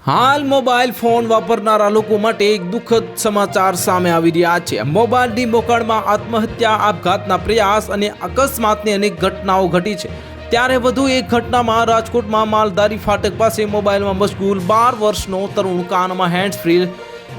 હાલ mobile phone વાપરનારા લોકો માટે એક દુઃખદ સમાચાર સામે આવી રહ્યા છે। મોબાઈલની મોકળમાં આત્મહત્યા, આપઘાતના પ્રયાસ અને અકસ્માતની અનેક ઘટનાઓ ઘટી છે। ત્યારે વધુ એક ઘટનામાં રાજકોટમાં માલધારી ફાટક પાસે મોબાઈલમાં મશગુલ 12 વર્ષનો તરુણ કાનમાં હેન્ડ્સ ફ્રી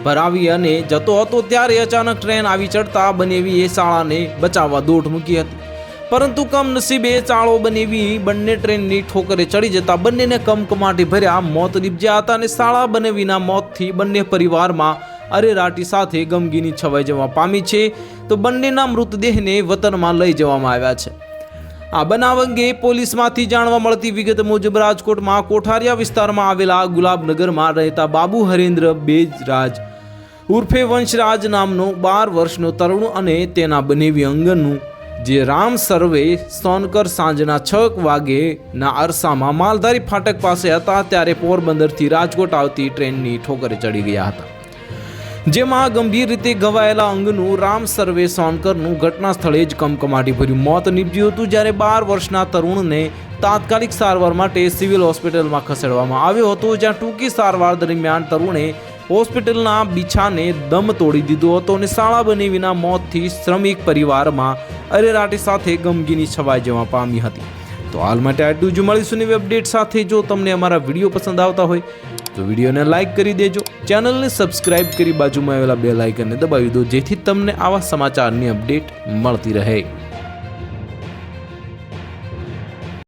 ભરાવી અને જતો હતો ત્યારે અચાનક ટ્રેન આવી ચડતા બનેવીએ શાળાને બચાવવા દોડ મૂકી હતી, પરંતુ કમનસીબે ચાળો બનેવી બંને ટ્રેનની ઠોકરે ચડી જતા બંનેને કમકમાટી ભર્યા મોત નીપજ્યા હતા અને શાળા બનેવીના મોતથી બંને પરિવારમાં અરેરાટી સાથે ગમગીની છવાઈ જવા પામી છે, તો બંનેના મૃતદેહને વતનમાં લઈ જવામાં આવ્યા છે। આ બનાવ અંગે પોલીસમાંથી જાણવા મળતી વિગત મુજબ રાજકોટમાં કોઠારિયા વિસ્તારમાં આવેલા ગુલાબનગરમાં રહેતા બાબુ હરેન્દ્ર બેજરાજ ઉર્ફે વંશરાજ નામનો 12 વર્ષનો તરુણ અને તેના બનેવી અંગનું જે રામ સર્વે સોનકર સાંજના 6 વાગ્યેના અરસામાં માલધારી ફાટક પાસે હતા ત્યારે પોરબંદરથી રાજકોટ આવતી ટ્રેનની ઠોકરે ચડી ગયા હતા, જેમાં ગંભીર રીતે ઘવાયેલા અંગનું રામ સર્વે સોનકરનું ઘટના સ્થળે જ કમકમાટી ભર્યું મોત નીપજ્યું હતું। જ્યારે 12 વર્ષના તરુણને તાત્કાલિક સારવાર માટે સિવિલ હોસ્પિટલમાં ખસેડવામાં આવ્યો હતો, જ્યાં ટૂંકી સારવાર દરમિયાન તરુણે હોસ્પિટલના બીછાને દમ તોડી દીધો હતો અને શાળા બનેવીના મોતથી શ્રમિક પરિવારમાં અરેરાટી સાથે ગમગીની છવાઈ જવા પામી હતી। તો હાલ માટે આટલું જ, મળીશું નવી અપડેટ સાથે। જો તમને અમારા વિડીયો પસંદ આવતા હોય તો વિડીયોને લાઇક કરી દેજો, ચેનલને સબસ્ક્રાઇબ કરી બાજુમાં આવેલા બેલ આઇકનને દબાવી દો, જેથી તમને આવા સમાચારની અપડેટ મળતી રહે।